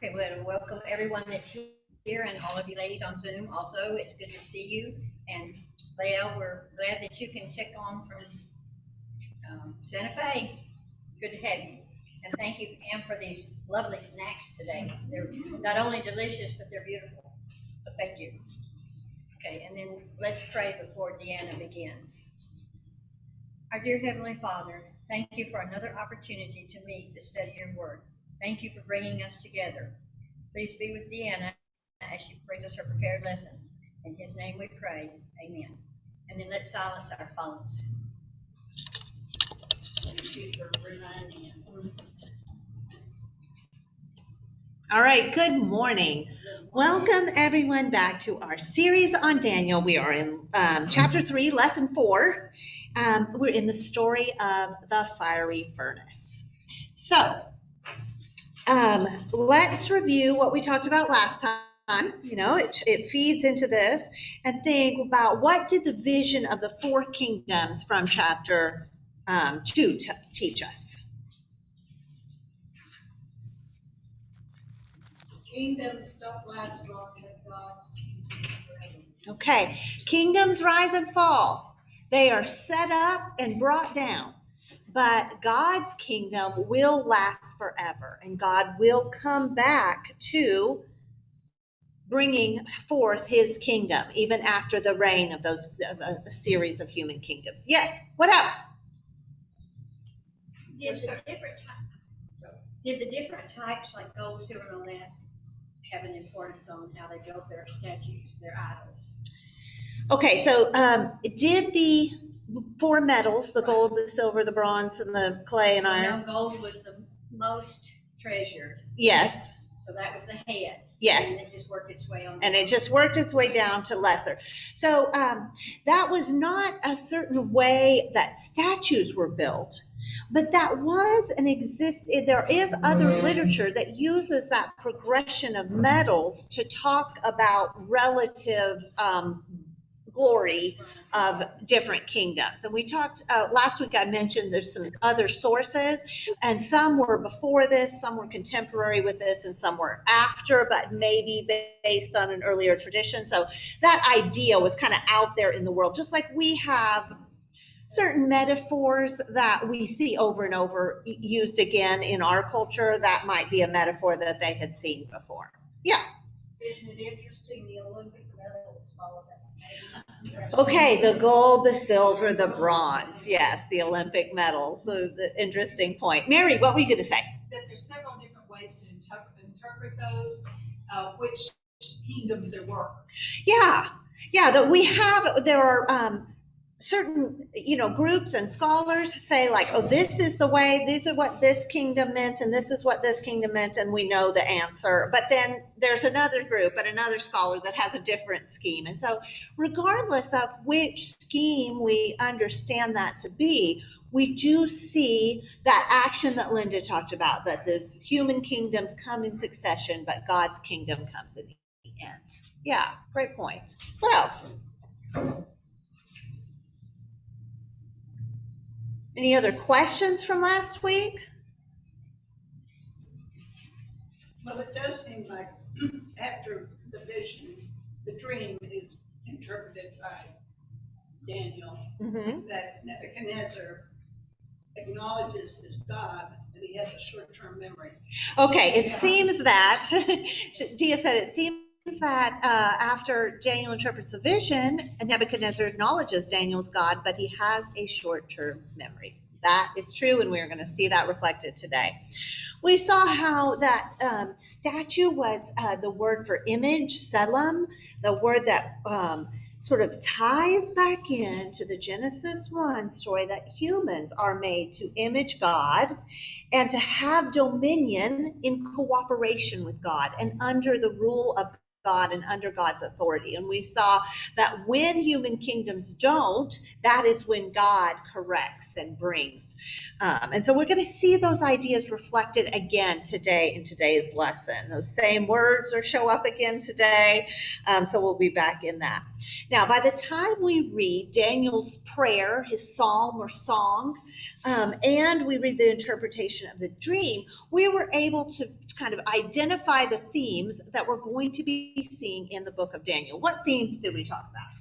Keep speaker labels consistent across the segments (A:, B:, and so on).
A: Okay, we want to welcome everyone that's here and all of you ladies on Zoom. Also, it's good to see you. And Leah, we're glad that you can check on from Santa Fe. Good to have you. And thank you, Pam, for these lovely snacks today. They're not only delicious, but they're beautiful. So thank you. Okay, and then let's pray before Deanna begins. Our dear Heavenly Father, thank you for another opportunity to meet to study your word. Thank you for bringing us together. Please be with Deanna as she brings us her prepared lesson. In his name we pray, amen. And then let's silence our phones. Thank you for reminding us.
B: All right, good morning. Welcome everyone back to our series on Daniel. We are in chapter 3, lesson 4. We're in the story of the fiery furnace. So, let's review what we talked about last time. You know, it feeds into this, and think about what did the vision of the 4 kingdoms from chapter 2 teach us.
A: Kingdoms don't last long, but God's kingdom forever.
B: Okay, kingdoms rise and fall. They are set up and brought down. But God's kingdom will last forever, and God will come back to bringing forth his kingdom, even after the reign of a series of human kingdoms. Yes, what else?
A: Did the different types, like gold, silver, and all that, have an importance on how they built their statues, their idols?
B: Okay, so did the 4 metals, the gold, the silver, the bronze, and the clay and iron?
A: No, gold was the most treasured.
B: Yes.
A: So that was the head.
B: Yes.
A: And it just worked its way on.
B: And it just worked its way down to lesser. So that was not a certain way that statues were built, but that was there is other literature that uses that progression of metals to talk about relative glory of different kingdoms. And we talked last week, I mentioned there's some other sources, and some were before this, some were contemporary with this, and some were after, but maybe based on an earlier tradition. So that idea was kind of out there in the world, just like we have certain metaphors that we see over and over used again in our culture. That might be a metaphor that they had seen before. Yeah.
A: Isn't it interesting the Olympic medals follow that same?
B: Okay, the gold, the silver, the bronze. Yes, the Olympic medals. So the interesting point. Mary, what were you going to say?
C: That there's several different ways to interpret those, which kingdoms there were.
B: Yeah, there are certain, groups and scholars say like, oh, this is the way, these are what this kingdom meant, and this is what this kingdom meant, and we know the answer. But then there's another group and another scholar that has a different scheme. And so regardless of which scheme we understand that to be, we do see that action that Linda talked about, that the human kingdoms come in succession, but God's kingdom comes in the end. Yeah, great point. What else? Any other questions from last week?
D: Well, it does seem like after the vision, the dream is interpreted by Daniel, that Nebuchadnezzar acknowledges his God, and he has a short-term memory.
B: Okay, it seems that, Dia said it seems that after Daniel interprets the vision, Nebuchadnezzar acknowledges Daniel's God, but he has a short-term memory. That is true, and we're going to see that reflected today. We saw how that statue was the word for image, selim, the word that sort of ties back into the Genesis 1 story that humans are made to image God and to have dominion in cooperation with God and under the rule of God and under God's authority. And we saw that when human kingdoms don't, that is when God corrects and brings And so we're going to see those ideas reflected again today in today's lesson. Those same words show up again today. So we'll be back in that. Now, by the time we read Daniel's prayer, his psalm or song, and we read the interpretation of the dream, we were able to kind of identify the themes that we're going to be seeing in the book of Daniel. What themes did we talk about?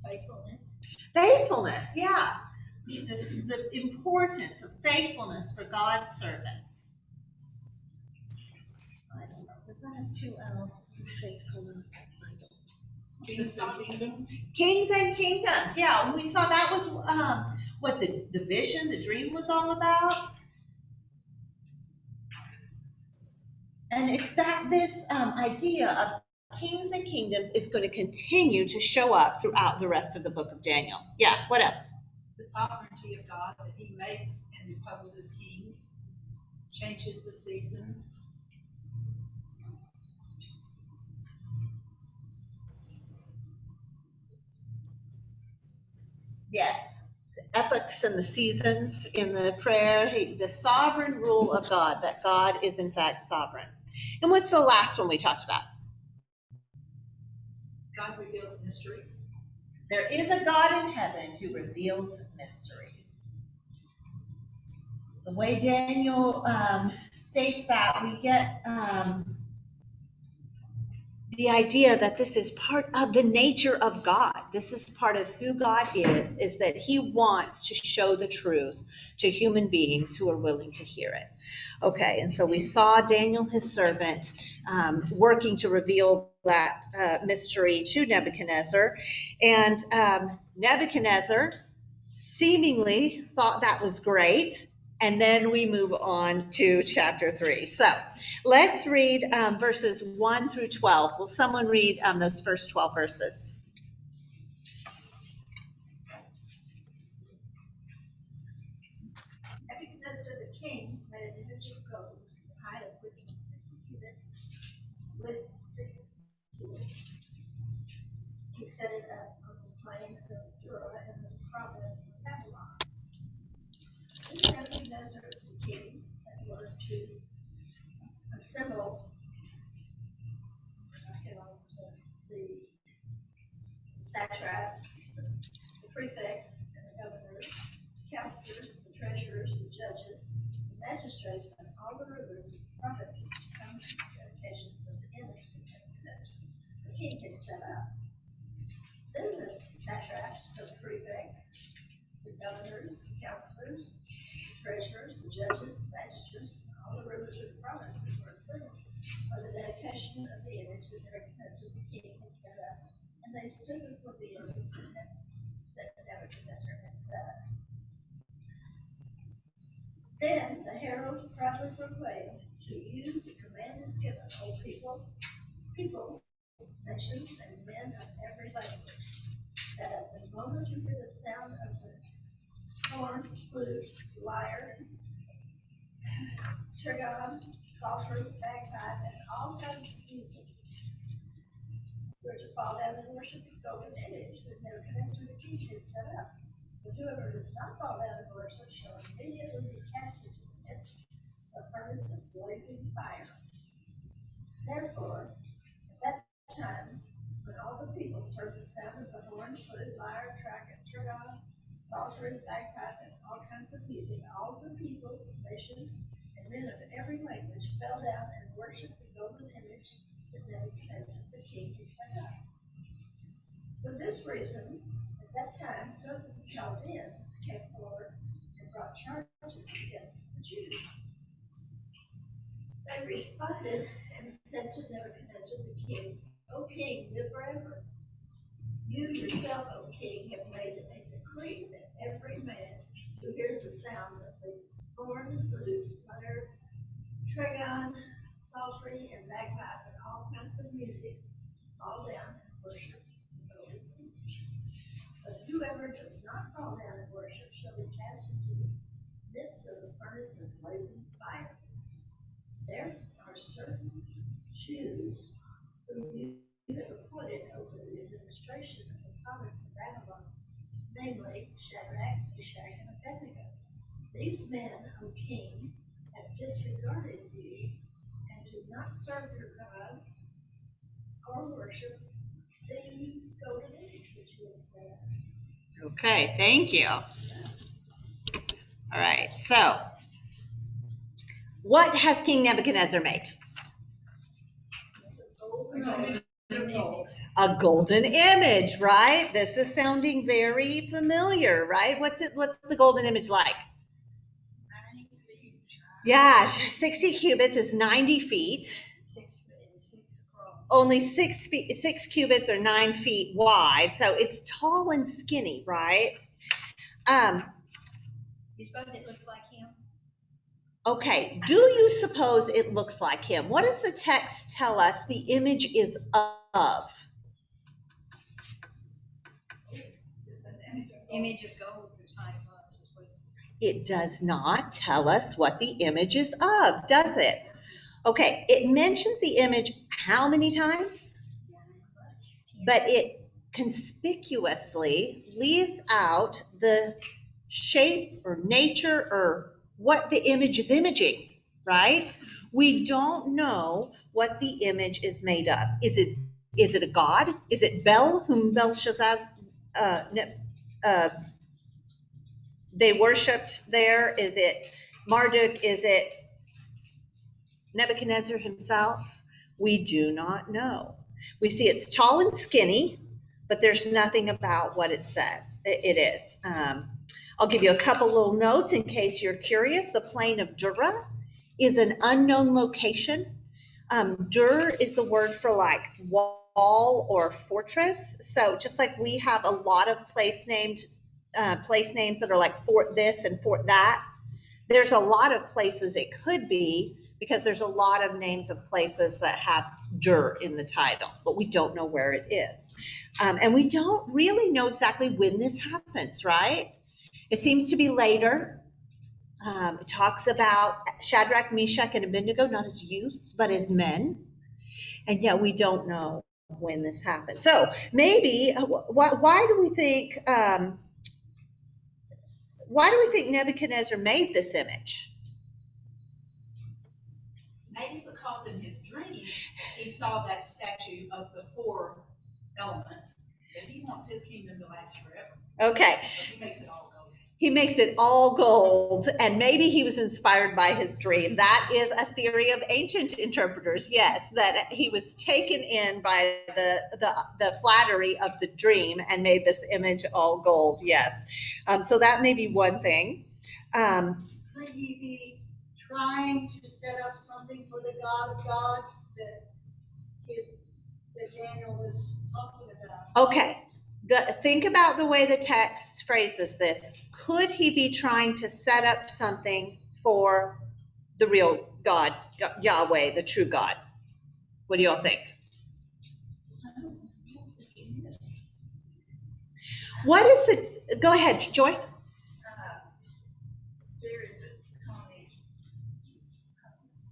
A: Faithfulness.
B: Faithfulness, yeah. The importance of faithfulness for God's servants. I don't know. Does that have two L's? Faithfulness. I don't.
C: Kings and kingdoms.
B: Kings and kingdoms. Yeah, we saw that was what the vision, the dream was all about. And it's that this idea of kings and kingdoms is going to continue to show up throughout the rest of the book of Daniel. Yeah, what else?
C: The sovereignty of God, that he makes and imposes kings, changes the seasons.
B: Yes. The epochs and the seasons in the prayer, the sovereign rule of God, that God is in fact sovereign. And what's the last one we talked about?
C: God reveals mysteries.
B: There is a God in heaven who reveals mysteries. The way Daniel states that, we get the idea that this is part of the nature of God. This is part of who God is that he wants to show the truth to human beings who are willing to hear it. Okay, and so we saw Daniel, his servant, working to reveal that mystery to Nebuchadnezzar. And Nebuchadnezzar seemingly thought that was great. And then we move on to chapter 3. So let's read verses 1 through 12. Will someone read those first 12 verses?
E: Nebuchadnezzar the king made an image of gold, the height of which was 60 cubits, its width 6 cubits. He set it up on the plain of Dura in the province of Babylon. Then Nebuchadnezzar the king sent word to assemble the satraps, the prefects, and the governors, the counselors, the treasurers, the judges, the magistrates, and all the rulers of the provinces to come to the dedications of the image that Nebuchadnezzar the king had set up. Then the satraps, the prefects, the governors, the counselors, the treasurers, the judges, the magistrates, and all the rulers of the provinces were assembled for the dedication of the image that Nebuchadnezzar the king had set up. And they stood before the image that Nebuchadnezzar had set up. Then the herald proudly proclaimed, "To you the command is given, O peoples, nations, and men of every language, that at the moment you hear the sound of the horn, flute, lyre, trigon, psaltery, bagpipe, and all kinds of music, we're to fall down and worship the golden image that Nebuchadnezzar the king has set up. But whoever does not fall down and worship shall immediately be cast into the midst of a furnace of blazing fire." Therefore, at that time, when all the peoples heard the sound of the horn, flute, lyre, trigon, psaltery, bagpipe, and all kinds of music, all the peoples, nations, and men of every language fell down and worshipped the golden image that Nebuchadnezzar the king had set up. For this reason, at that time, certain Chaldeans came forward and brought charges against the Jews. They responded and said to Nebuchadnezzar the king, "O king, live forever. You yourself, O king, have made a decree that every man who hears the sound of the horn, flute, lyre, trigon, psaltery, and bagpipe, and all kinds of music, fall down and worship the golden image. But whoever does not fall down and worship shall be cast into the midst of the furnace of blazing fire. There are certain Jews whom you have appointed over the administration of the province of Babylon, namely Shadrach, Meshach, and Abednego. These men, O king, have disregarded you and do not serve your gods or worship the golden image which you have set up.
B: Okay, thank you. All right, so what has King Nebuchadnezzar made? A golden image, right? This is sounding very familiar, right? What's the golden image like? Yeah, 60 cubits is 90 feet. Only 6 cubits or 9 feet wide, so it's tall and skinny, right?
A: You suppose it looks like him?
B: Okay, do you suppose it looks like him? What does the text tell us the image is of?
A: Image of gold, which I was.
B: It does not tell us what the image is of, does it? Okay, it mentions the image how many times? But it conspicuously leaves out the shape or nature or what the image is imaging, right? We don't know what the image is made of. Is it a god? Is it Bel, whom Belshazzar they worshipped there? Is it Marduk? Is it Nebuchadnezzar himself? We do not know. We see it's tall and skinny, but there's nothing about what it says. It is. I'll give you a couple little notes in case you're curious. The plain of Dura is an unknown location. Dur is the word for like wall or fortress. So just like we have a lot of place names that are like Fort this and Fort that, there's a lot of places it could be, because there's a lot of names of places that have Dur in the title, but we don't know where it is. And we don't really know exactly when this happens, right? It seems to be later. It talks about Shadrach, Meshach, and Abednego, not as youths, but as men. And yet we don't know when this happened. So maybe, why do we think Nebuchadnezzar made this image?
C: Maybe because in his dream, he saw that statue of the 4 elements, and he wants his kingdom to last forever.
B: Okay.
C: So he makes it all gold.
B: He makes it all gold, and maybe he was inspired by his dream. That is a theory of ancient interpreters, yes, that he was taken in by the flattery of the dream and made this image all gold, yes. So that may be one thing.
E: Could he be trying to set up something for the God of gods that Daniel was talking about?
B: Okay, think about the way the text phrases this. Could he be trying to set up something for the real God, Yahweh, the true God? What do y'all think? What is go ahead, Joyce.
E: There is a comment.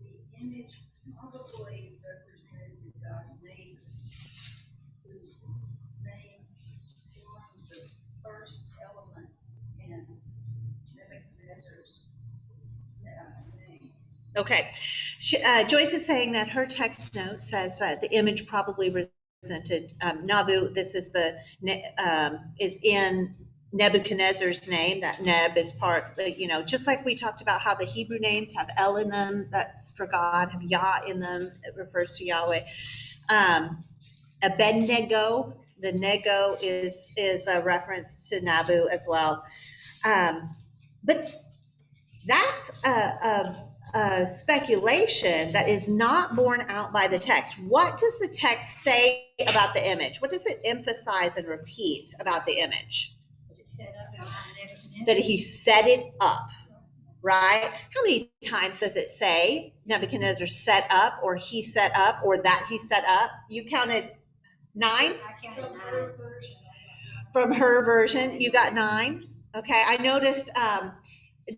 E: The image probably represented the god David, whose name forms the first element in Nebuchadnezzar's name.
B: Okay, Joyce is saying that her text note says that the image probably represented Nabu. This is is in Nebuchadnezzar's name. That Neb is part, just like we talked about how the Hebrew names have El in them, that's for God, have Yah in them, it refers to Yahweh. Abednego, the nego is a reference to Nabu as well. But that's a speculation that is not borne out by the text. What does the text say about the image? What does it emphasize and repeat about the image? That he set it up, right? How many times does it say Nebuchadnezzar set up, or he set up, or that he set up? You counted 9?
A: I counted 9.
B: From her version, you got 9? Okay, I noticed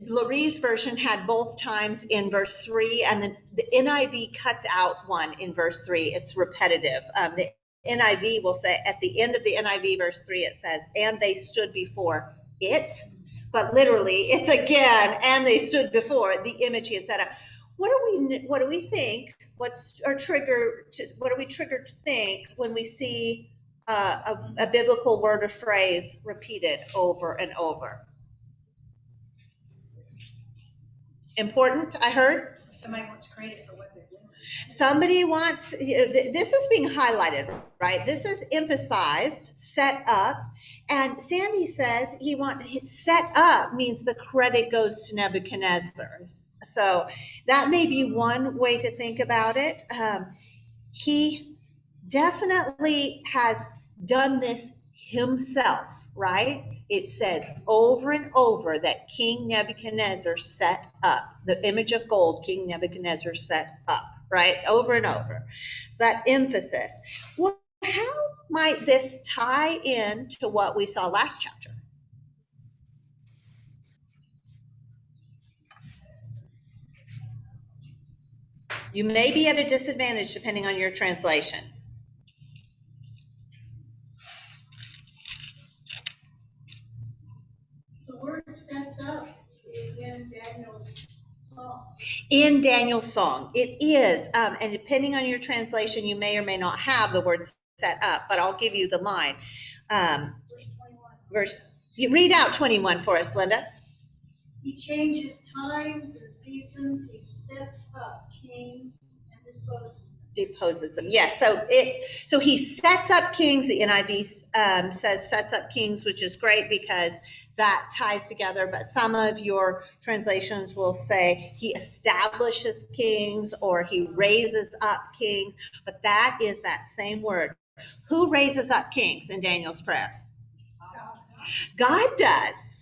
B: Lorie's version had both times in verse 3, and then the NIV cuts out one in verse 3. It's repetitive. The NIV will say, at the end of the NIV verse 3, it says, and they stood before it. but literally it's again, and they stood before the image he had set up. What do we think? What are we triggered to think when we see a biblical word or phrase repeated over and over? Important, I heard.
A: Somebody wants credit for what they're doing.
B: Somebody wants, this is being highlighted, right? This is emphasized, set up. And Sandy says set up means the credit goes to Nebuchadnezzar. So that may be one way to think about it. He definitely has done this himself, right? It says over and over that King Nebuchadnezzar set up the image of gold. King Nebuchadnezzar set up, right? Over and over. So that emphasis. Well, how might this tie in to what we saw last chapter? You may be at a disadvantage depending on your translation.
E: The word sets up is in Daniel's song.
B: In Daniel's song, it is, and depending on your translation, you may or may not have the word set up, but I'll give you the line.
E: Verse 21.
B: You read out 21 for us, Linda.
E: He changes times and seasons. He sets up kings and
B: Deposes them. Yes. So he sets up kings. The NIV says sets up kings, which is great because that ties together. But some of your translations will say he establishes kings or he raises up kings. But that is that same word. Who raises up kings in Daniel's prayer? God does.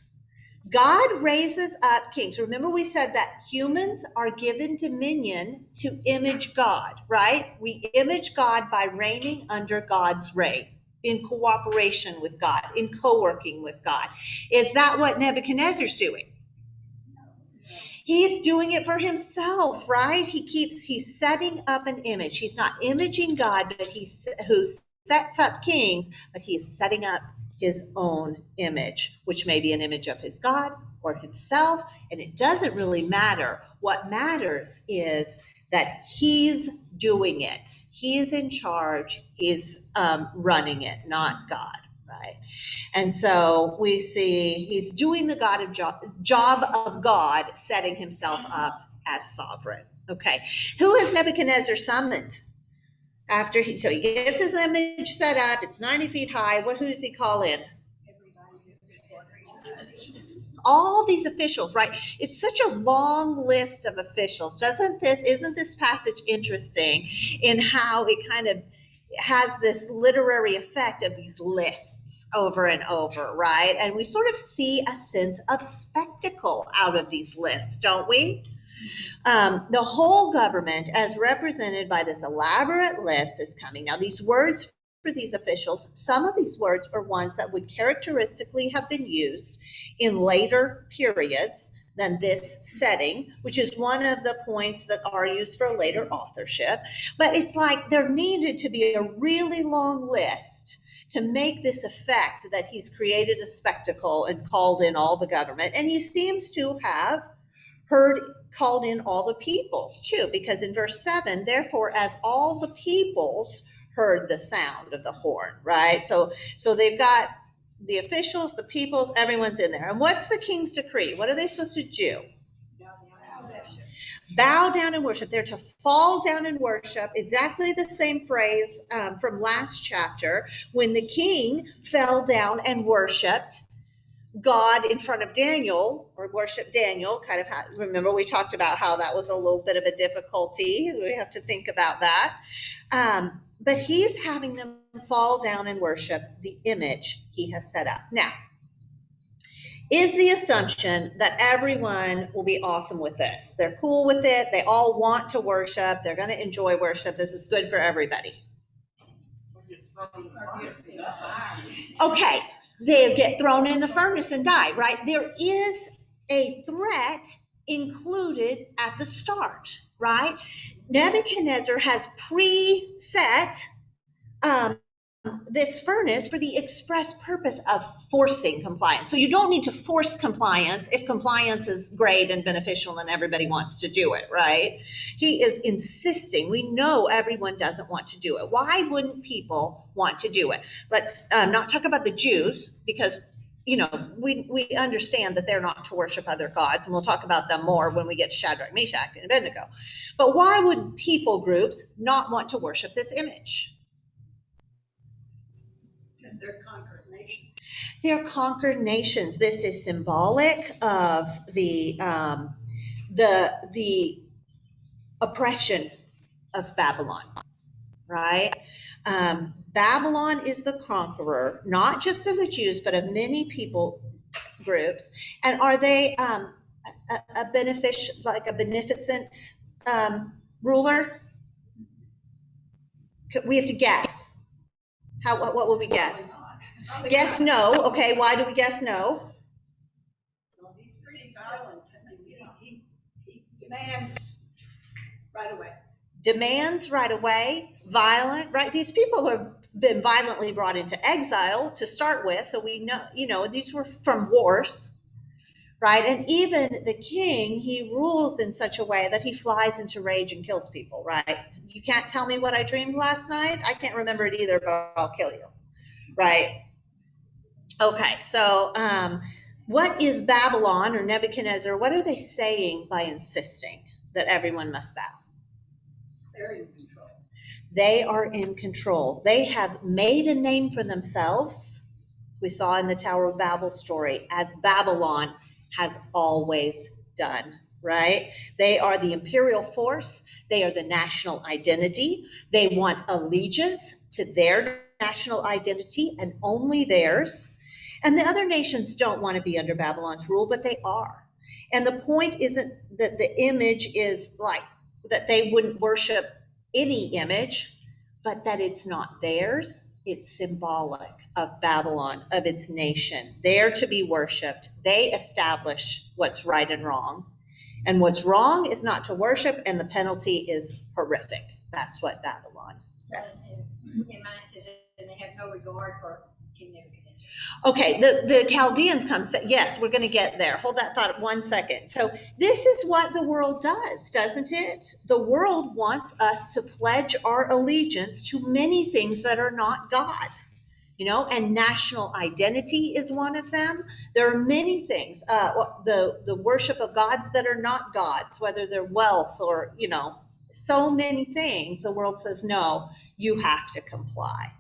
B: God raises up kings. Remember we said that humans are given dominion to image God, right? We image God by reigning under God's reign, in cooperation with God, in co-working with God. Is that what Nebuchadnezzar's doing? He's doing it for himself, right? He's setting up an image. He's not imaging God, but who sets up kings, but he's setting up his own image, which may be an image of his God or himself, and it doesn't really matter. What matters is that he's doing it. He's in charge. He's running it, not God, right? And so we see he's doing the job of God, setting himself up as sovereign. Okay, who has Nebuchadnezzar summoned? So he gets his image set up, it's 90 feet high. Who does he call in? All these officials, right? It's such a long list of officials. Isn't this passage interesting in how it kind of has this literary effect of these lists over and over, right? And we sort of see a sense of spectacle out of these lists, don't we? The whole government, as represented by this elaborate list, is coming. Now, these words for these officials, some of these words are ones that would characteristically have been used in later periods than this setting, which is one of the points that are used for later authorship. But it's like there needed to be a really long list to make this effect that he's created a spectacle and called in all the government. And he seems to have called in all the peoples too, because in verse 7, therefore, as all the peoples heard the sound of the horn, right? So they've got the officials, the peoples, everyone's in there. And what's the king's decree? What are they supposed to do? Bow down and worship. They're to fall down and worship. Exactly the same phrase from last chapter when the king fell down and worshiped God in front of Daniel, or worship Daniel. Remember we talked about how that was a little bit of a difficulty. We have to think about that. But he's having them fall down and worship the image he has set up. Now, is the assumption that everyone will be awesome with this? They're cool with it. They all want to worship. They're going to enjoy worship. This is good for everybody. Okay. They get thrown in the furnace and die, right? There is a threat included at the start, right? Nebuchadnezzar has preset this furnace for the express purpose of forcing compliance. So you don't need to force compliance if compliance is great and beneficial and everybody wants to do it, right? He is insisting. We know everyone doesn't want to do it. Why wouldn't people want to do it? Let's not talk about the Jews, because we understand that they're not to worship other gods, and we'll talk about them more when we get to Shadrach, Meshach, and Abednego. But why would people groups not want to worship this image?
D: Because they're conquered nations.
B: They're conquered nations. This is symbolic of the oppression of Babylon, right? Babylon is the conqueror, not just of the Jews, but of many people groups. And are they a beneficent ruler? We have to guess. What will we guess? Guess no. Okay, why do we guess no?
D: Well, he's pretty violent. I mean, he demands right away.
B: Demands right away, violent, right? These people have been violently brought into exile to start with, so we know, these were from wars, right? And even the king, he rules in such a way that he flies into rage and kills people, right? You can't tell me what I dreamed last night. I can't remember it either, but I'll kill you, right? Okay, so what is Babylon or Nebuchadnezzar? What are they saying by insisting that everyone must bow?
D: They're in control.
B: They are in control. They have made a name for themselves. We saw in the Tower of Babel story, as Babylon has always done, right? They are the imperial force. They are the national identity. They want allegiance to their national identity and only theirs. And the other nations don't want to be under Babylon's rule, but they are. And the point isn't that the image is like that they wouldn't worship any image, but that it's not theirs. It's symbolic of Babylon, of its nation. They're to be worshiped. They establish what's right and wrong. And what's wrong is not to worship, and the penalty is horrific. That's what Babylon says.
A: In mine it says, and they have no regard for King Nebuchadnezzar.
B: Okay, the Chaldeans come, yes, we're going to get there. Hold that thought 1 second. So this is what the world does, doesn't it? The world wants us to pledge our allegiance to many things that are not God, and national identity is one of them. There are many things, the worship of gods that are not gods, whether they're wealth or, so many things. The world says, no, you have to comply.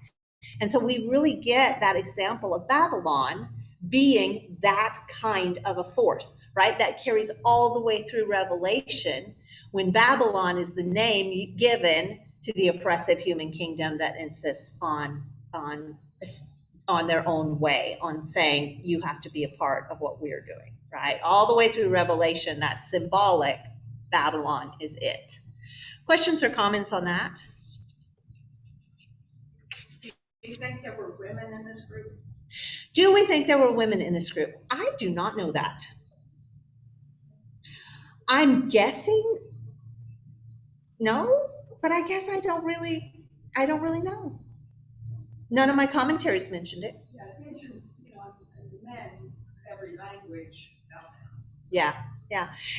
B: And so we really get that example of Babylon being that kind of a force, right? That carries all the way through Revelation, when Babylon is the name given to the oppressive human kingdom that insists on their own way, on saying you have to be a part of what we're doing, right? All the way through Revelation, that's symbolic. Babylon is it. Questions or comments on that?
D: Do you think there were women in this group?
B: Do we think there were women in this group? I do not know that. I'm guessing no, but I guess I don't really know. None of my commentaries mentioned it.
D: Yeah, it mentions, the men, every language out there.
B: Yeah.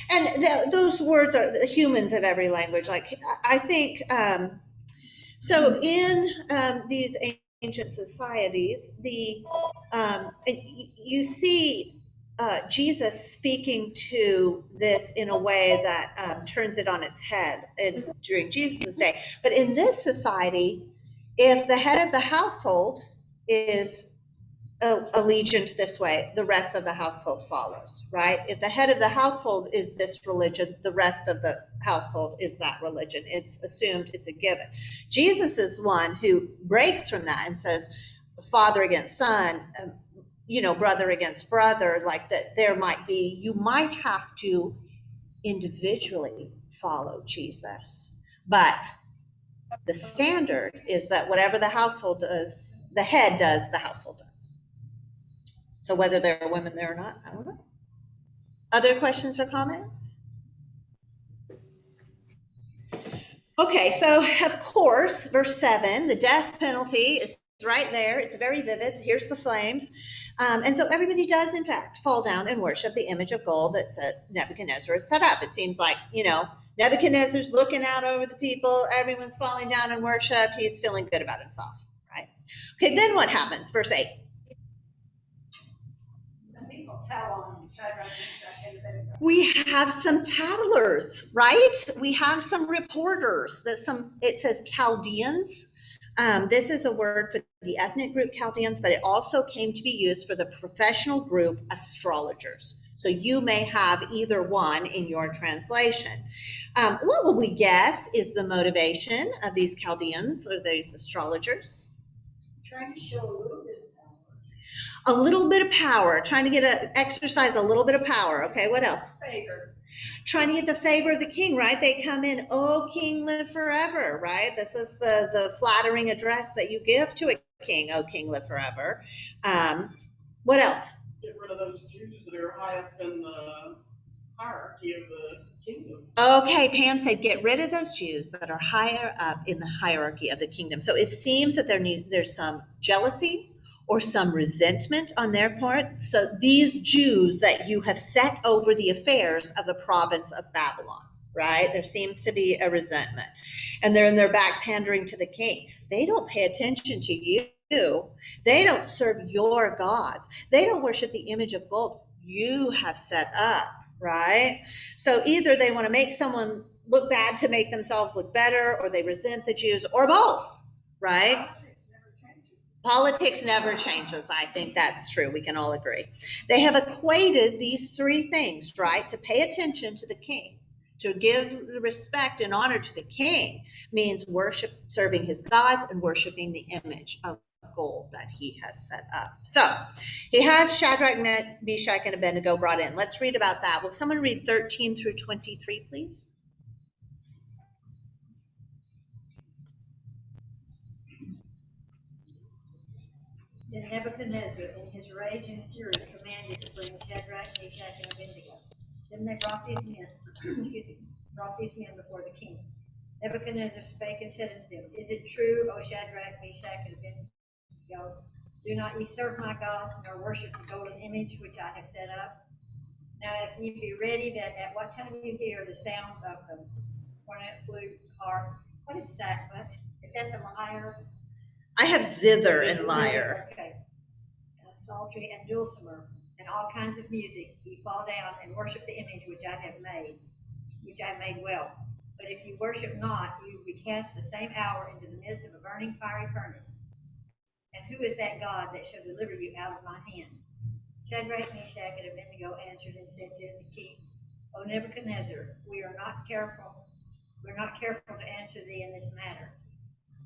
B: And those words are the humans of every language. Like, I think, so in these ancient societies, you see Jesus speaking to this in a way that turns it on its head during Jesus' day. But in this society, if the head of the household is allegiant this way, the rest of the household follows, right? If the head of the household is this religion, the rest of the household is that religion. It's assumed, it's a given. Jesus is one who breaks from that and says, father against son, brother against brother, like that you might have to individually follow Jesus. But the standard is that whatever the household does, the head does, the household does. So whether there are women there or not, I don't know. Other questions or comments? Okay, so of course, verse 7, the death penalty is right there. It's very vivid. Here's the flames. And so everybody does, in fact, fall down and worship the image of gold that Nebuchadnezzar has set up. It seems like, Nebuchadnezzar's looking out over the people. Everyone's falling down in worship. He's feeling good about himself, right? Okay, then what happens? Verse 8.
E: Some people tell on Shadrach, Meshach, and Abednego.
B: We have some tattlers, right? We have some reporters. It says Chaldeans. This is a word for the ethnic group Chaldeans, but it also came to be used for the professional group astrologers. So you may have either one in your translation. What will we guess is the motivation of these Chaldeans or these astrologers?
E: Trying to show a little bit of power.
B: A little bit of power, trying to exercise a little bit of power. Okay, what else?
D: Favor.
B: Trying to get the favor of the king, right? They come in, "Oh, king, live forever," right? This is the flattering address that you give to a king, "Oh, king, live forever." What else?
F: Get rid of those Jews that are high up in the hierarchy of the kingdom.
B: Okay, Pam said, get rid of those Jews that are higher up in the hierarchy of the kingdom. So it seems that there's some jealousy or some resentment on their part. So these Jews that you have set over the affairs of the province of Babylon, right? There seems to be a resentment. And they're in their back pandering to the king. They don't pay attention to you. They don't serve your gods. They don't worship the image of gold you have set up, right? So either they want to make someone look bad to make themselves look better, or they resent the Jews, or both, right? Politics never changes. I think that's true. We can all agree. They have equated these three things, right? To pay attention to the king, to give respect and honor to the king, means serving his gods and worshiping the image of gold that he has set up. So he has Shadrach, Meshach, and Abednego brought in. Let's read about that. Will someone read 13 through 23, please?
A: Then Nebuchadnezzar, in his rage and fury, commanded to bring Shadrach, Meshach, and Abednego. Then they brought these men before the king. Nebuchadnezzar spake and said unto them, Is it true, O Shadrach, Meshach, and Abednego? Do not ye serve my gods, nor worship the golden image which I have set up? Now if ye be ready, that at what time you hear the sound of the cornet, flute, harp, what is that? What? Is that the lyre?
B: I have zither and lyre.
A: Okay. Psaltery and dulcimer, and all kinds of music, ye fall down and worship the image which I have made well. But if you worship not, you will be cast the same hour into the midst of a burning fiery furnace. And who is that God that shall deliver you out of my hands? Shadrach, Meshach, and Abednego answered and said to the king, O Nebuchadnezzar, we are not careful to answer thee in this matter.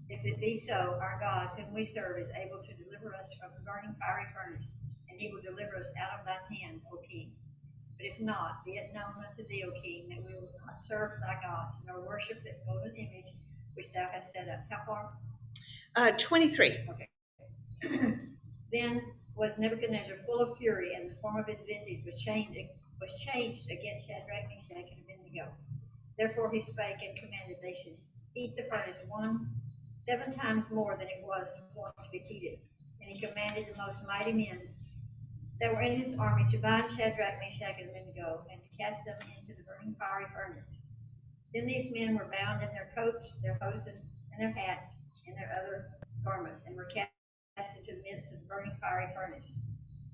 A: If it be so, our God, whom we serve, is able to deliver us from the burning fiery furnace, and he will deliver us out of thine hand, O king. But if not, be it known unto thee, O king, that we will not serve thy gods, nor worship the golden image which thou hast set up. How far?
B: 23.
A: Okay. Then was Nebuchadnezzar full of fury, and the form of his visage was changed against Shadrach, Meshach, and Abednego. Therefore he spake and commanded they should heat the furnace 7 times more than it was wont to be heated. And he commanded the most mighty men that were in his army to bind Shadrach, Meshach, and Abednego, and to cast them into the burning fiery furnace. Then these men were bound in their coats, their hosen, and their hats, and their other garments, and were cast into the midst of the burning fiery furnace.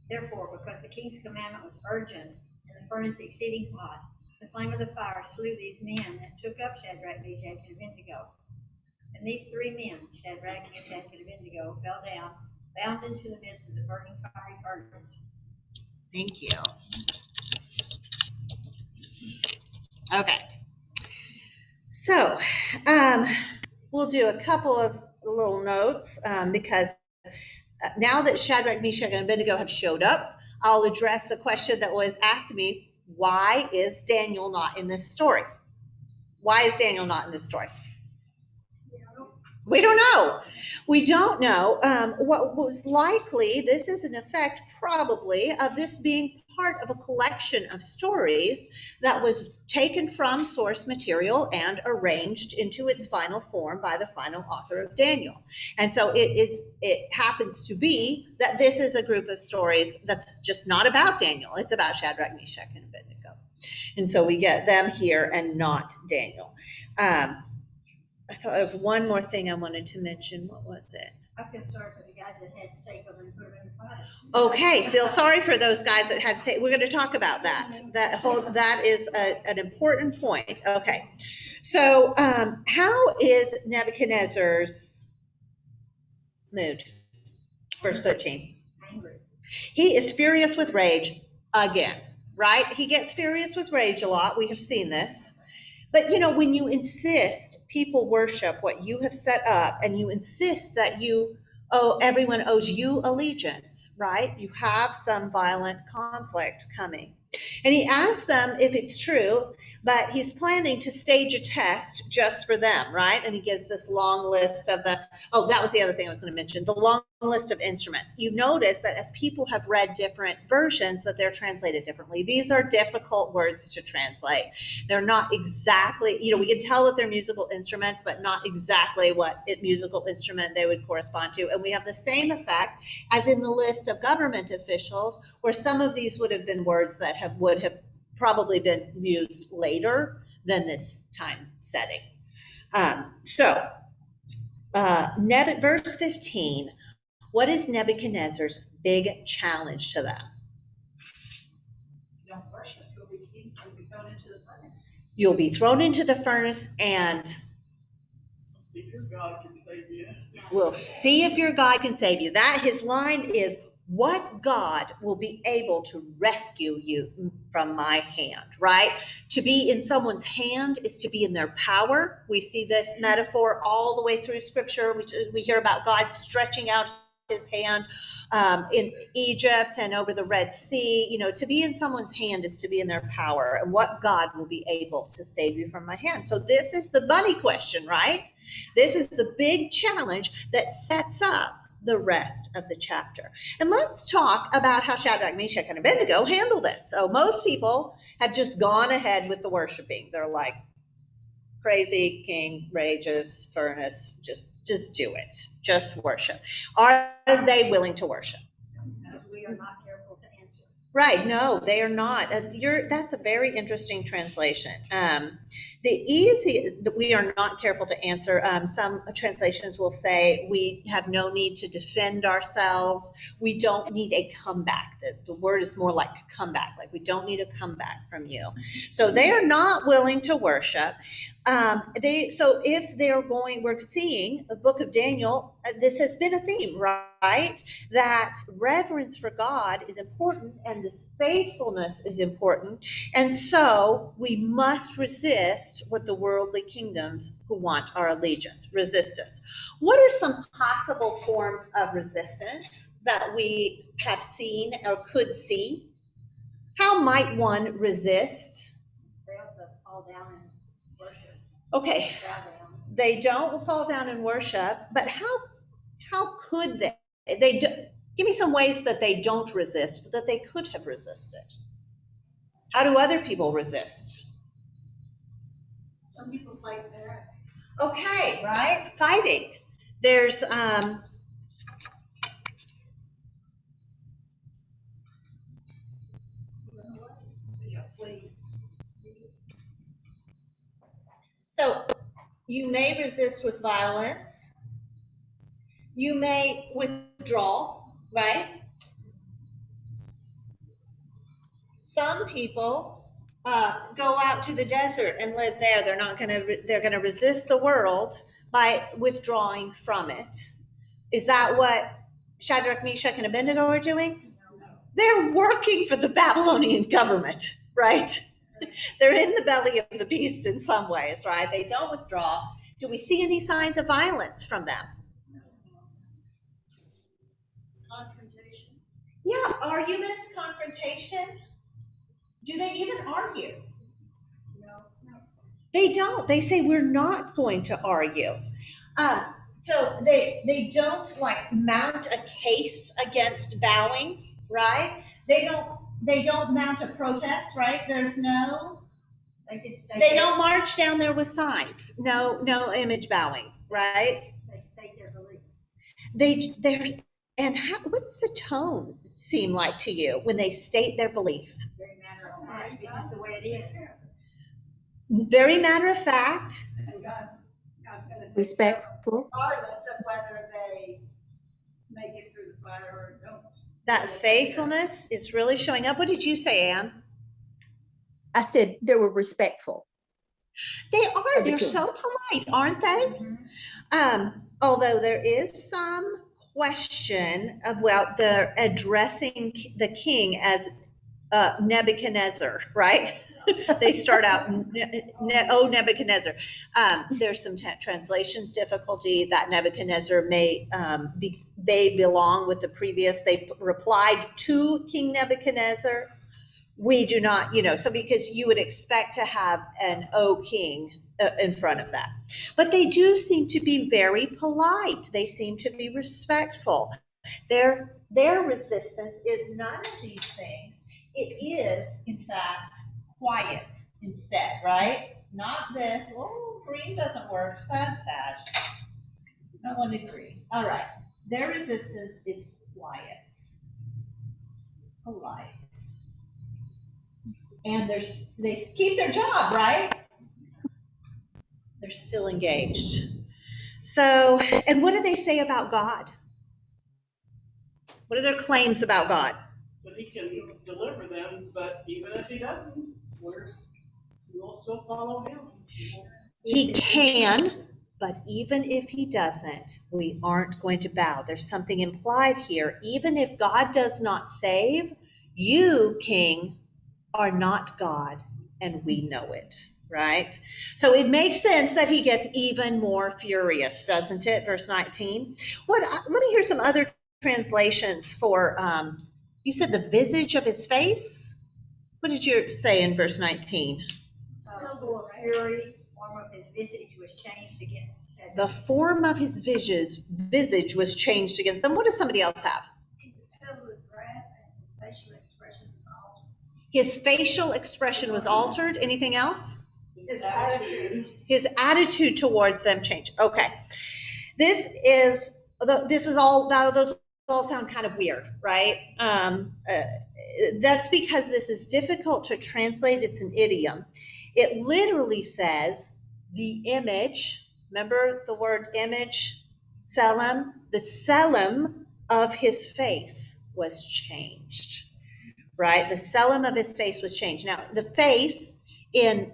A: Therefore, because the king's commandment was urgent, and the furnace exceeding hot, the flame of the fire slew these men that took up Shadrach, Meshach, and Abednego. And these 3 men, Shadrach, Meshach, and Abednego, fell down, bound into the midst of the burning fiery furnace.
B: Thank you. Okay. So, we'll do a couple of little notes because now that Shadrach, Meshach, and Abednego have showed up, I'll address the question that was asked to me, why is Daniel not in this story? Why is Daniel not in this story? We don't know. We don't know. What was likely, this is an effect probably of this being part of a collection of stories that was taken from source material and arranged into its final form by the final author of Daniel. And so it happens to be that this is a group of stories that's just not about Daniel. It's about Shadrach, Meshach, and Abednego. And so we get them here and not Daniel. I thought of one more thing I wanted to mention. What was it?
A: I feel sorry for the guys that had to take them and put them in the fire.
B: Okay, feel sorry for those guys that had to take, we're going to talk about that. That is an important point. Okay. So, how is Nebuchadnezzar's mood? Verse 13.
A: Angry.
B: He is furious with rage again, right? He gets furious with rage a lot. We have seen this. But when you insist people worship what you have set up, and you insist that everyone owes you allegiance, right? You have some violent conflict coming. And he asks them if it's true, but he's planning to stage a test just for them, right? And he gives this long list of that was the other thing I was going to mention, the long list of instruments. You notice that as people have read different versions, that they're translated differently. These are difficult words to translate. They're not exactly, we can tell that they're musical instruments, but not exactly what musical instrument they would correspond to. And we have the same effect as in the list of government officials, where some of these would have been words that would have probably been used later than this time setting. Verse 15, what is Nebuchadnezzar's big challenge to them?
C: Don't worship, you'll be thrown into the furnace.
B: You'll be thrown into the furnace, and
F: See if your God can save you.
B: we'll see if your God can save you. His line is, what God will be able to rescue you from my hand, right? To be in someone's hand is to be in their power. We see this metaphor all the way through Scripture. We hear about God stretching out his hand in Egypt and over the Red Sea. To be in someone's hand is to be in their power, and what God will be able to save you from my hand. So this is the bunny question, right? This is the big challenge that sets up the rest of the chapter. And let's talk about how Shadrach, Meshach, and Abednego handle this. So most people have just gone ahead with the worshiping. They're like, crazy king rages, furnace, just do it. Just worship. Are they willing to worship?
A: No, we are not careful to answer.
B: Right, no, they are not. That's a very interesting translation. We are not careful to answer. Some translations will say we have no need to defend ourselves. We don't need a comeback. The word is more like comeback, like we don't need a comeback from you. So they are not willing to worship. We're seeing the book of Daniel, this has been a theme, right? That reverence for God is important, and this faithfulness is important. And so we must resist what the worldly kingdoms who want our allegiance, resistance. What are some possible forms of resistance that we have seen or could see? How might one resist?
A: They have to fall down and worship.
B: Okay,
A: Bow down.
B: they don't fall down and worship, but how could they? Give me some ways that they don't resist, that they could have resisted. How do other people resist?
E: Some people fight back.
B: Okay, right? Fighting. There's so you may resist with violence. You may withdraw, right? Some people go out to the desert and live there. They're going to resist the world by withdrawing from it. Is that what Shadrach, Meshach, and Abednego are doing?
E: No.
B: They're working for the Babylonian government, right? They're in the belly of the beast in some ways, right? They don't withdraw. Do we see any signs of violence from them?
E: Confrontation.
B: Yeah, argument, confrontation. Do they even argue?
E: No.
B: They don't. They say we're not going to argue. So they don't like mount a case against bowing, right? They don't They don't mount a protest, right? There's no,
A: They just
B: they
A: state,
B: don't march down there with signs. No image bowing, right?
A: they state their belief.
B: They're, and what does the tone seem like to you when they state their belief?
A: Very matter of fact, this is the way it is.
B: Very matter of fact.
E: And God's gonna take
G: Respectful.
E: regardless of whether they make it through the fire or don't.
B: That faithfulness is really showing up. What did you say, Anne?
G: I said they were respectful.
B: They are.
G: Of the
B: They're
G: king.
B: so polite, aren't they? Although there is some question about the addressing the king as Nebuchadnezzar, right? They start out, oh, Nebuchadnezzar. There's some translations difficulty that Nebuchadnezzar may belong with the previous. They replied to King Nebuchadnezzar. We do not, so because you would expect to have an "O King" in front of that. But they do seem to be very polite. They seem to be respectful. Their resistance is none of these things. It is, in fact, quiet instead, right? Not this. Oh, green doesn't work. Sad. I want to green. All right. Their resistance is quiet, polite. And they keep their job, right? They're still engaged. So, and what do they say about God? What are their claims about God?
F: But he can deliver them, but even if he doesn't, we'll still follow him.
B: He can, but even if he doesn't, we aren't going to bow. There's something implied here. Even if God does not save, you, King, are not God, and we know it, right? So it makes sense that he gets even more furious, doesn't it? Verse 19. Let me hear some other translations for, you said the visage of his face? What did you say in verse 19?
A: Full of fury, form of his visage was changed against heaven.
B: The form of his visage was changed against them. What does somebody else have?
E: He was filled with wrath and his facial expression was altered.
B: His facial expression was altered. Anything else?
F: His attitude.
B: His attitude towards them changed. Okay. This is all, those all sound kind of weird, right? That's because this is difficult to translate. It's an idiom. It literally says the image, remember the word image, Selim? The Selim of his face was changed, right? The Selim of his face was changed. Now, the face in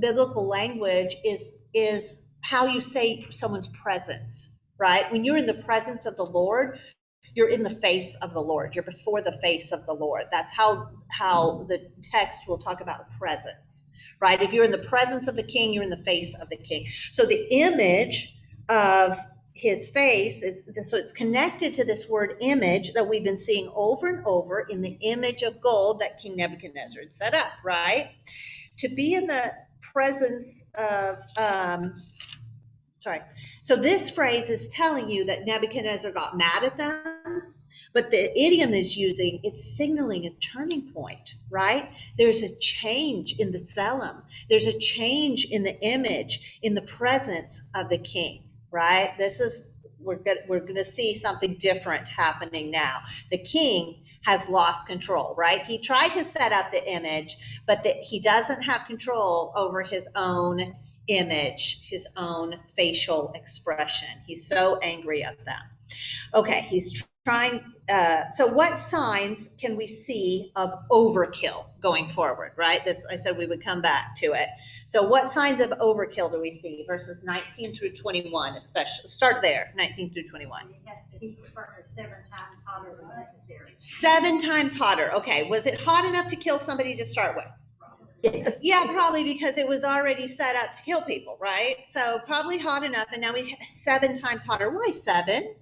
B: biblical language is how you say someone's presence, right? When you're in the presence of the Lord, you're in the face of the Lord. You're before the face of the Lord. That's how the text will talk about presence, right? If you're in the presence of the king, you're in the face of the king. So the image of his face so it's connected to this word image that we've been seeing over and over in the image of gold that King Nebuchadnezzar had set up, right? To be in the presence of, so this phrase is telling you that Nebuchadnezzar got mad at them, but the idiom is using, it's signaling a turning point, right? There's a change in the Selim. There's a change in the image, in the presence of the king, right? We're going to see something different happening now. The king has lost control, right? He tried to set up the image, but he doesn't have control over his own image, his own facial expression. He's so angry at them. Okay, he's trying, so what signs can we see of overkill going forward, right? I said we would come back to it. So what signs of overkill do we see? Verses 19 through 21, especially. Start there, 19 through 21.
A: It has to be furnace 7 times hotter than necessary.
B: 7 times hotter. Okay, was it hot enough to kill somebody to start with?
G: Yes.
B: Yeah, probably because it was already set up to kill people, right? So probably hot enough, and now we have 7 times hotter. Why 7?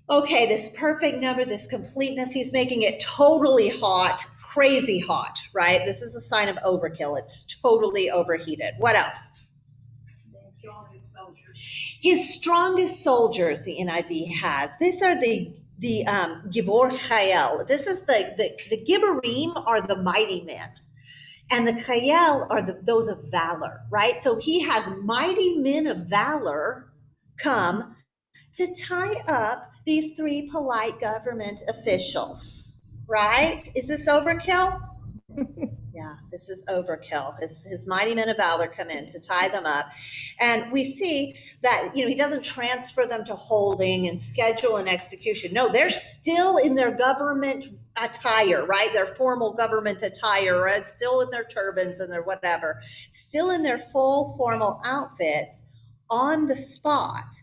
B: Okay, this perfect number, this completeness, he's making it totally hot, crazy hot, right? This is a sign of overkill. It's totally overheated. What else?
C: His strongest soldiers.
B: His strongest soldiers, the NIV has. These are the the Gibor Chayel. This is the Gibborim are the mighty men, and the Chayel are those of valor, right? So he has mighty men of valor come to tie up these three polite government officials, right? Is this overkill? Yeah, this is overkill. His mighty men of valor come in to tie them up. And we see that, he doesn't transfer them to holding and schedule and execution. No, they're still in their government attire, right? Their formal government attire, right? Still in their turbans and their whatever, still in their full formal outfits on the spot.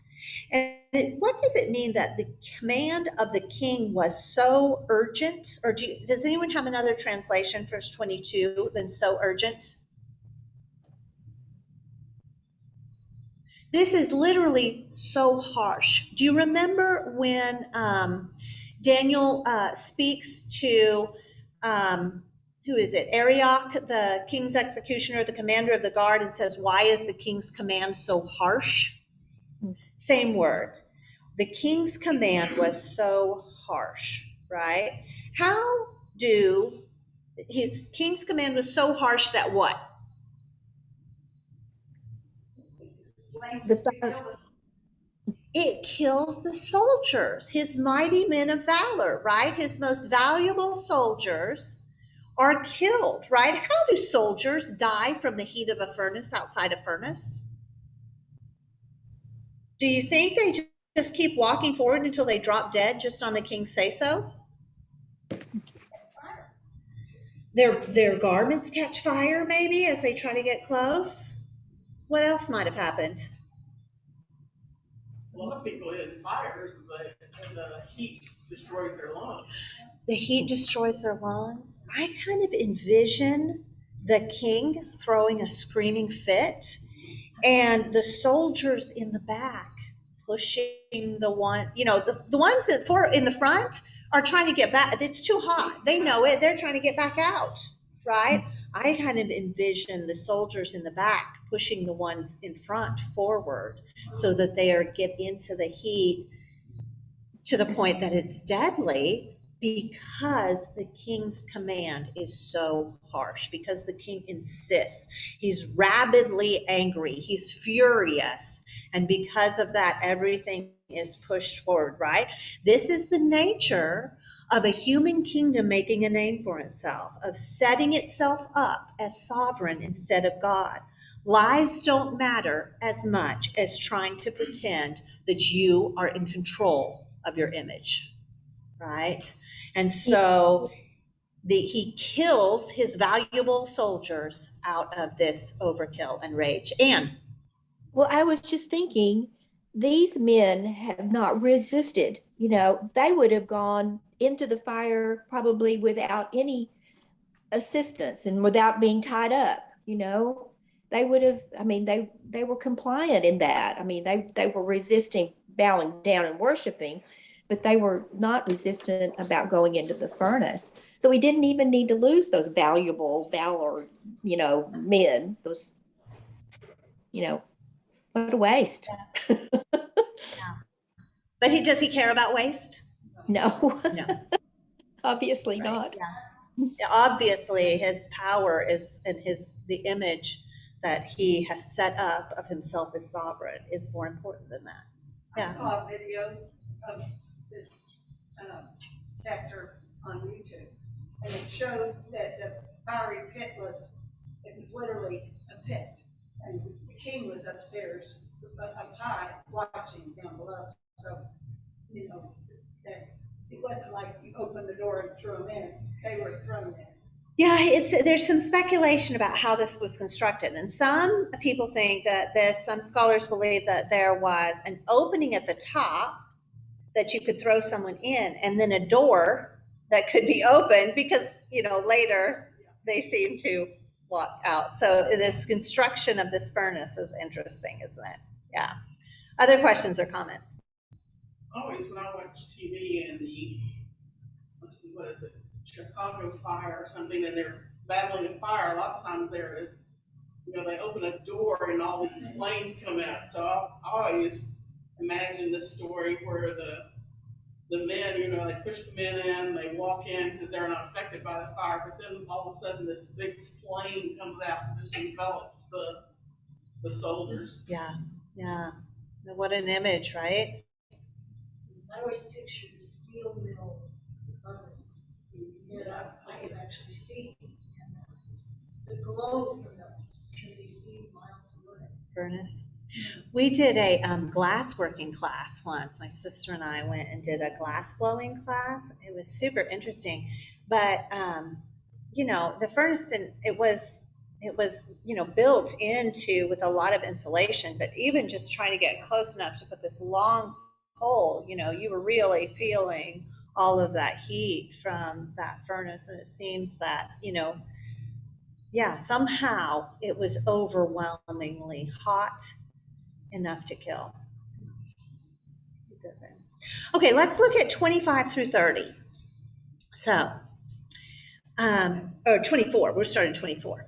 B: And what does it mean that the command of the king was so urgent? Or does anyone have another translation, verse 22, than so urgent? This is literally so harsh. Do you remember when Daniel speaks to, who is it? Arioch, the king's executioner, the commander of the guard, and says, why is the king's command so harsh? Same word. The king's command was so harsh, right? His king's command was so harsh that what? It kills the soldiers, his mighty men of valor, right? His most valuable soldiers are killed, right? How do soldiers die from the heat of a furnace outside a furnace? Do you think they just keep walking forward until they drop dead just on the king's say-so? Their garments catch fire maybe as they try to get close. What else might have happened?
F: A lot of people in fires, and the heat destroys their lungs.
B: The heat destroys their lungs. I kind of envision the king throwing a screaming fit and the soldiers in the back pushing the ones, the ones that in the front are trying to get back. It's too hot. They know it. They're trying to get back out, right? I kind of envision the soldiers in the back pushing the ones in front forward so that they get into the heat to the point that it's deadly, because the king's command is so harsh, because the king insists. He's rabidly angry. He's furious. And because of that, everything is pushed forward, right? This is the nature of a human kingdom making a name for himself, of setting itself up as sovereign instead of God. Lives don't matter as much as trying to pretend that you are in control of your image, right? And so he kills his valuable soldiers out of this overkill and rage. And
G: well, I was just thinking, these men have not resisted. They would have gone into the fire probably without any assistance and without being tied up. They would have, they were compliant in that. They were resisting bowing down and worshiping, but they were not resistant about going into the furnace. So we didn't even need to lose those valuable valor, men, those, what a waste.
B: But does he care about waste?
G: No,
B: No.
G: obviously
B: Right.
G: not.
B: Yeah. Obviously, his power is, and the image that he has set up of himself as sovereign is more important than that. Yeah.
D: I saw a video of this chapter on YouTube, and it showed that the fiery pit was literally a pit, and the king was upstairs, up high, watching down below. So, that it wasn't like you opened the door and threw them in; they were thrown in.
B: Yeah, there's some speculation about how this was constructed, and some people think that some scholars believe that there was an opening at the top that you could throw someone in, and then a door that could be opened, because later they seem to lock out. So this construction of this furnace is interesting, isn't it? Yeah. Other questions or comments?
F: Always when I watch TV and let's see, what is it, Chicago fire or something, and they're battling a fire, a lot of times there is, they open a door and all these flames come out. So I always imagine the story where the the men, you know, they push the men in, they walk in because they're not affected by the fire, but then all of a sudden this big flame comes out and just envelops the soldiers.
B: Yeah, yeah. What an image, right?
E: I always picture the steel mill ovens. I can actually see the glow from those can be seen miles away.
B: Furnace. We did a glass working class once. My sister and I went and did a glass blowing class. It was super interesting, but you know, the furnace didn't. It was you know, built into with a lot of insulation. But even just trying to get close enough to put this long pole, you know, you were really feeling all of that heat from that furnace. And it seems that, you know, yeah, somehow it was overwhelmingly hot enough to kill. Okay, let's look at 25 through 30. So, or 24, we're starting 24.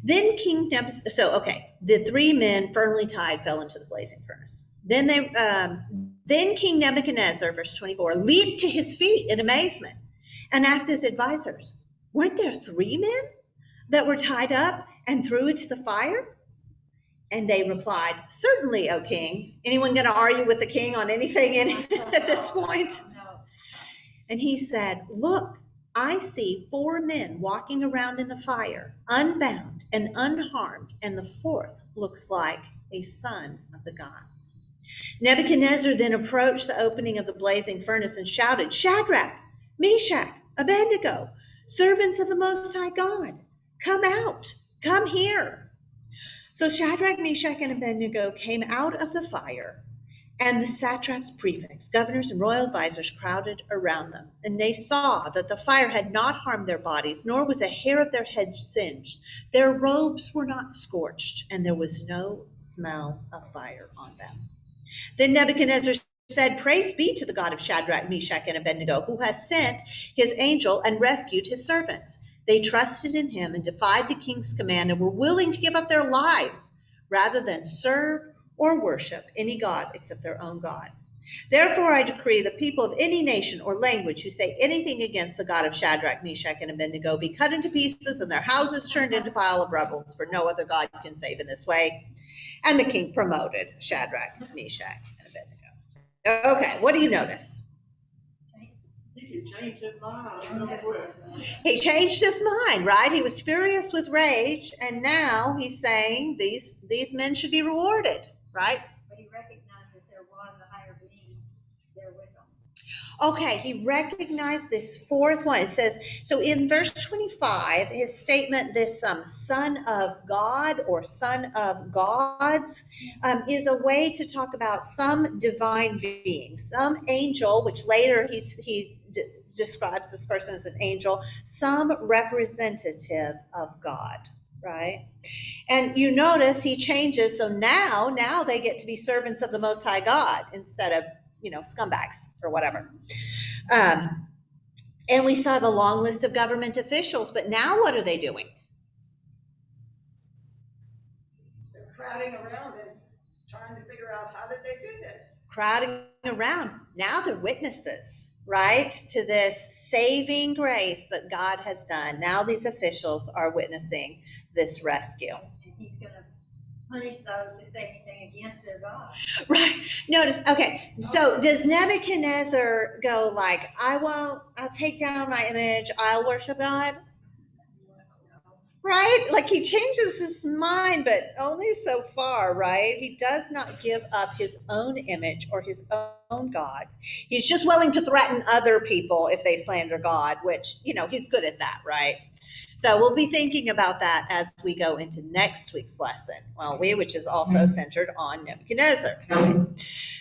B: Then King Nebuchadnezzar, so okay, the three men firmly tied fell into the blazing furnace. Then King Nebuchadnezzar, verse 24, leaped to his feet in amazement and asked his advisors, weren't there three men that were tied up and threw into the fire? And they replied, certainly, O king. Anyone going to argue with the king on anything at this point?
A: No.
B: And he said, look, I see four men walking around in the fire, unbound and unharmed, and the fourth looks like a son of the gods. Nebuchadnezzar then approached the opening of the blazing furnace and shouted, Shadrach, Meshach, Abednego, servants of the Most High God, come out, come here. So Shadrach, Meshach, and Abednego came out of the fire, and the satraps, prefects, governors, and royal advisors crowded around them. And they saw that the fire had not harmed their bodies, nor was a hair of their heads singed. Their robes were not scorched, and there was no smell of fire on them. Then Nebuchadnezzar said, praise be to the God of Shadrach, Meshach, and Abednego, who has sent his angel and rescued his servants. They trusted in him and defied the king's command and were willing to give up their lives rather than serve or worship any god except their own God. Therefore, I decree the people of any nation or language who say anything against the God of Shadrach, Meshach, and Abednego be cut into pieces and their houses turned into a pile of rubble, for no other God can save in this way. And the king promoted Shadrach, Meshach, and Abednego. Okay, what do you notice?
F: He can change his mind real quick.
B: He changed his mind, right? He was furious with rage, and now he's saying these men should be rewarded, right?
A: But he recognized that there was a higher being there with them.
B: Okay, he recognized this fourth one. It says, so in verse 25, his statement, this son of God or son of gods, is a way to talk about some divine being, some angel, which later he describes this person as an angel, some representative of God, right? And you notice he changes, so now they get to be servants of the Most High God instead of, you know, scumbags or whatever. And we saw the long list of government officials, but now what are they doing?
D: They're crowding around and trying to figure out how did they do this.
B: Crowding around. Now they're witnesses, right, to this saving grace that God has done. Now these officials are witnessing this rescue.
A: And he's going to punish those who say anything against their God.
B: Right. Notice, okay, so does Nebuchadnezzar go like, I'll take down my image, I'll worship God? Right? Like he changes his mind, but only so far, right? He does not give up his own image or his own gods. He's just willing to threaten other people if they slander God, which, you know, he's good at that, right? So we'll be thinking about that as we go into next week's lesson, which is also centered on Nebuchadnezzar.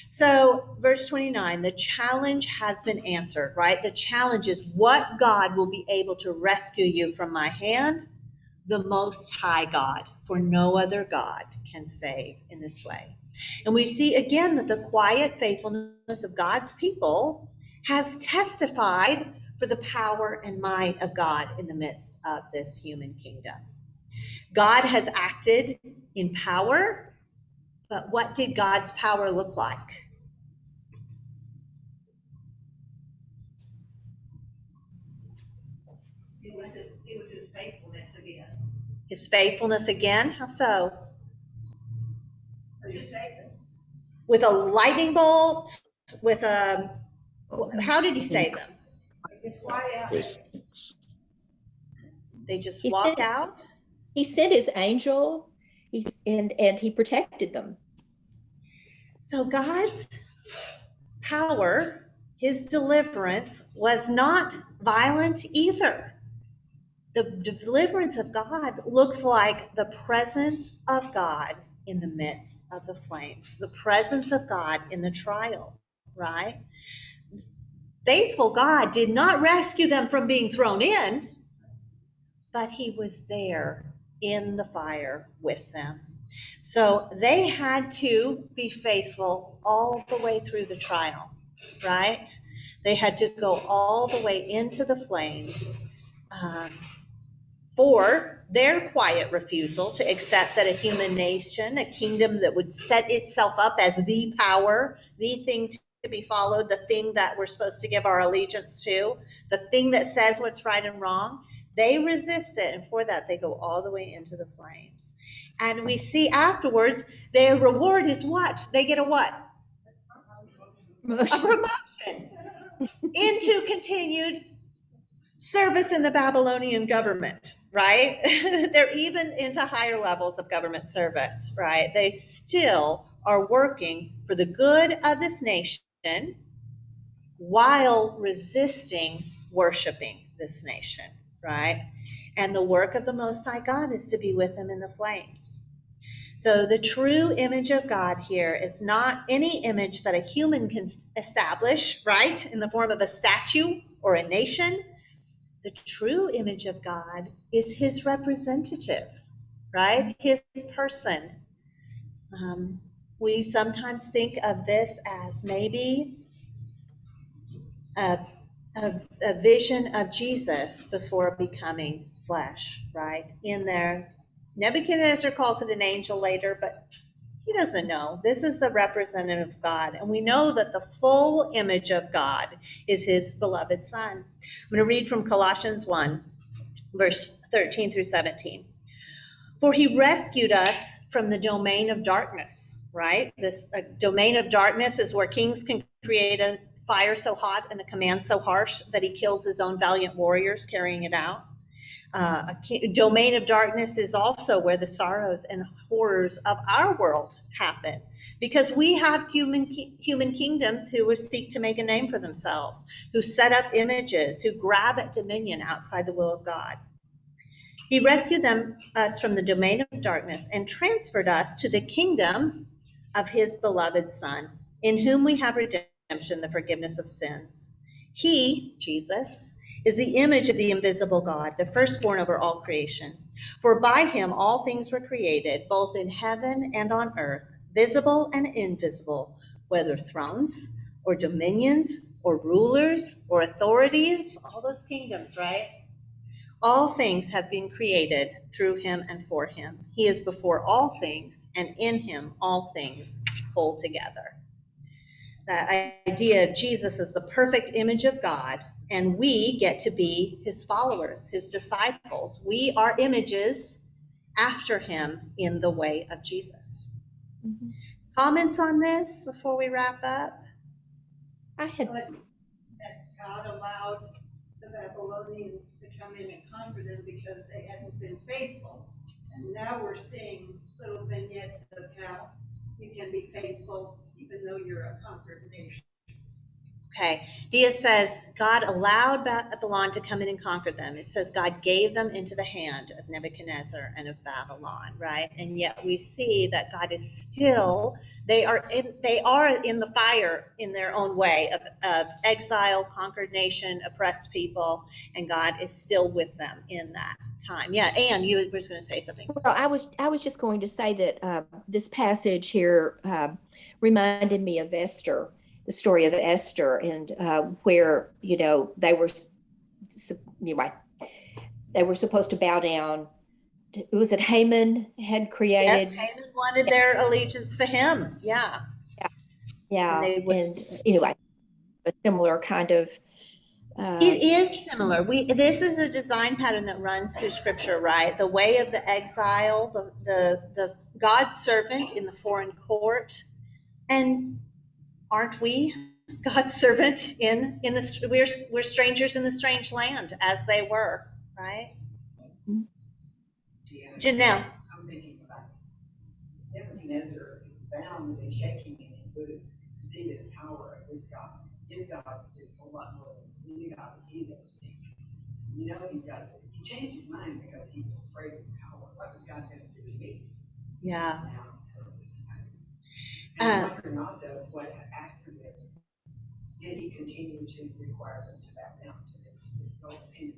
B: So verse 29, the challenge has been answered, right? The challenge is what God will be able to rescue you from my hand? The Most High God, for no other God can save in this way. And we see again that the quiet faithfulness of God's people has testified for the power and might of God in the midst of this human kingdom. God has acted in power, but what did God's power look like? His faithfulness again, how so?
E: Or you say them.
B: With a lightning bolt, with a, how did he save them?
E: It's why out.
B: They just
G: He
B: walked
G: said-
B: out?
G: He sent his angel, and he protected them.
B: So God's power, his deliverance, was not violent either. The deliverance of God looked like the presence of God in the midst of the flames, the presence of God in the trial, right? Faithful God did not rescue them from being thrown in, but he was there in the fire with them. So they had to be faithful all the way through the trial, right? They had to go all the way into the flames for their quiet refusal to accept that a human nation, a kingdom that would set itself up as the power, the thing to be followed, the thing that we're supposed to give our allegiance to, the thing that says what's right and wrong, they resist it. And for that, they go all the way into the flames. And we see afterwards, their reward is what? They get a what? A promotion into continued service in the Babylonian government, right? They're even into higher levels of government service, right? They still are working for the good of this nation while resisting worshiping this nation, right? And the work of the Most High God is to be with them in the flames. So the true image of God here is not any image that a human can establish, right? In the form of a statue or a nation. The true image of God is his representative, right? His person. We sometimes think of this as maybe a vision of Jesus before becoming flesh, right? In there, Nebuchadnezzar calls it an angel later, but he doesn't know. This is the representative of God. And we know that the full image of God is his beloved Son. I'm going to read from Colossians 1, verse 13 through 17. For he rescued us from the domain of darkness, right? This domain of darkness is where kings can create a fire so hot and a command so harsh that he kills his own valiant warriors carrying it out. Domain of darkness is also where the sorrows and horrors of our world happen, because we have human kingdoms who seek to make a name for themselves, who set up images, who grab at dominion outside the will of God. He rescued us from the domain of darkness and transferred us to the kingdom of his beloved Son, in whom we have redemption, the forgiveness of sins. He, Jesus, is the image of the invisible God, the firstborn over all creation. For by him all things were created, both in heaven and on earth, visible and invisible, whether thrones or dominions or rulers or authorities, all those kingdoms, right? All things have been created through him and for him. He is before all things, and in him all things hold together. That idea of Jesus as the perfect image of God, and we get to be his followers, his disciples. We are images after him in the way of Jesus.
G: Mhm.
B: Comments on this before we wrap up?
G: I had,
D: That God allowed the Babylonians to come in and conquer them because they hadn't been faithful. And now we're seeing little vignettes of how you can be faithful even though you're a conquered nation.
B: Okay, Dia says, God allowed Babylon to come in and conquer them. It says God gave them into the hand of Nebuchadnezzar and of Babylon, right? And yet we see that God is still, they are in the fire in their own way of exile, conquered nation, oppressed people, and God is still with them in that time. Yeah, Anne, you were just going to say something.
G: well, I was just going to say that this passage here reminded me of Esther, the story of Esther, and where they were they were supposed to bow down. Was it Haman had created?
B: Yes, Haman wanted their allegiance to him. Yeah.
G: Yeah,
B: And they would-
G: and anyway, a similar kind of
B: It is similar. This is a design pattern that runs through scripture, right? The way of the exile, the God's servant in the foreign court. And aren't we God's servant we're strangers in the strange land as they were, right?
H: Yeah,
B: Janelle.
H: I'm thinking about Nebuchadnezzar bound and shaking in his boots to see this power of this God. His God is a lot more than the God that he's ever seen. You know, he changed his mind because he was afraid of power. What was God going to do to me?
B: Yeah.
H: Now, so, and I'm wondering also what after this, did he continue to require them to bow down to this golden image?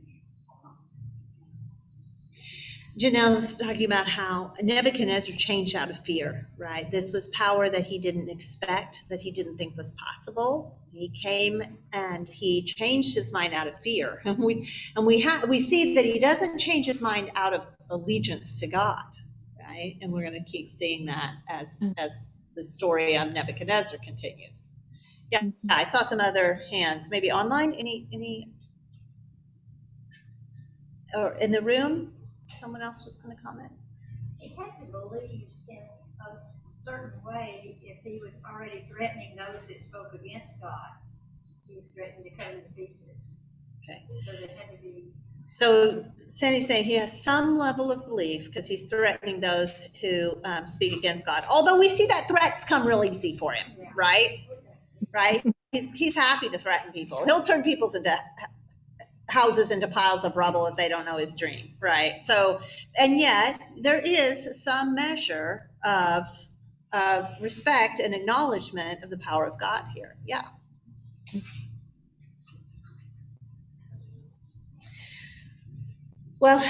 B: Janelle's talking about how Nebuchadnezzar changed out of fear, right? This was power that he didn't expect, that he didn't think was possible. He came and he changed his mind out of fear. And we see that he doesn't change his mind out of allegiance to God, right? And we're going to keep seeing that as the story of Nebuchadnezzar continues. Yeah, I saw some other hands, maybe online. Any, or in the room? Someone else was going to comment.
E: He had to believe in a certain way if he was already threatening those that spoke against God. He was threatening to cut them to pieces.
B: Okay.
E: So there had to be.
B: So Sandy's saying he has some level of belief because he's threatening those who speak against God. Although we see that threats come real easy for him, right? Right? He's happy to threaten people. He'll turn people's houses into piles of rubble if they don't know his dream, right? So, and yet there is some measure of respect and acknowledgement of the power of God here. Yeah. Well,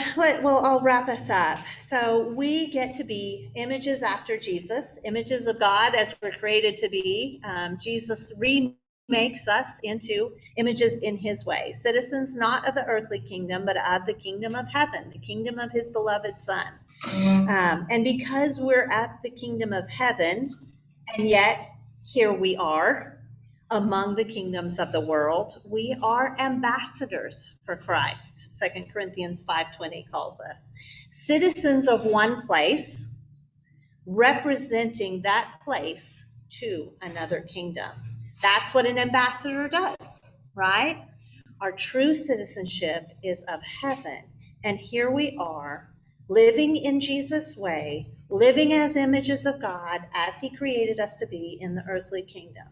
B: I'll wrap us up. So we get to be images after Jesus, images of God as we're created to be. Jesus remakes us into images in his way, citizens not of the earthly kingdom, but of the kingdom of heaven, the kingdom of his beloved Son. And because we're at the kingdom of heaven, and yet here we are, among the kingdoms of the world, we are ambassadors for Christ. 2 Corinthians 5:20 calls us. Citizens of one place, representing that place to another kingdom. That's what an ambassador does, right? Our true citizenship is of heaven. And here we are, living in Jesus' way, living as images of God as he created us to be in the earthly kingdom.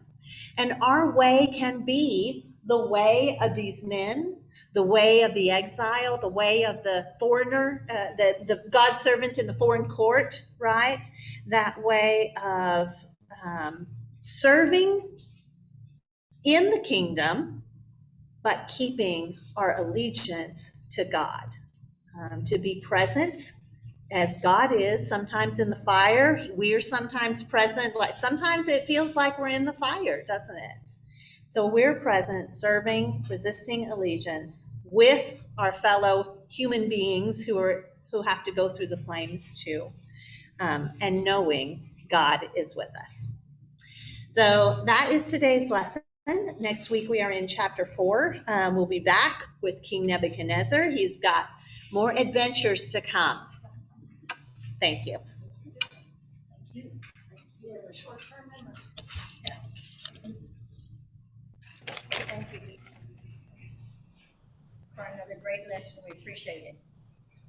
B: And our way can be the way of these men, the way of the exile, the way of the foreigner, the God servant in the foreign court, right? That way of serving in the kingdom, but keeping our allegiance to God, to be present as God is, sometimes in the fire. We are sometimes present, like sometimes it feels like we're in the fire, doesn't it? So we're present, serving, resisting allegiance with our fellow human beings who have to go through the flames too, and knowing God is with us. So that is today's lesson. Next week we are in chapter 4. We'll be back with King Nebuchadnezzar. He's got more adventures to come. Thank you.
A: Thank you for another great lesson. We appreciate it.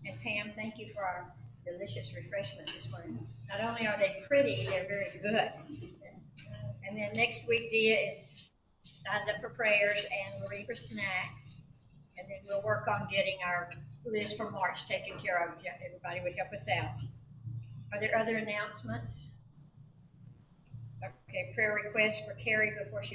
A: And Pam, thank you for our delicious refreshments this morning. Not only are they pretty, they're very good. And then next week, Dia is signed up for prayers and Marie for snacks. And then we'll work on getting our list for March taken care of. Everybody would help us out. Are there other announcements? Okay, prayer requests for Carrie before she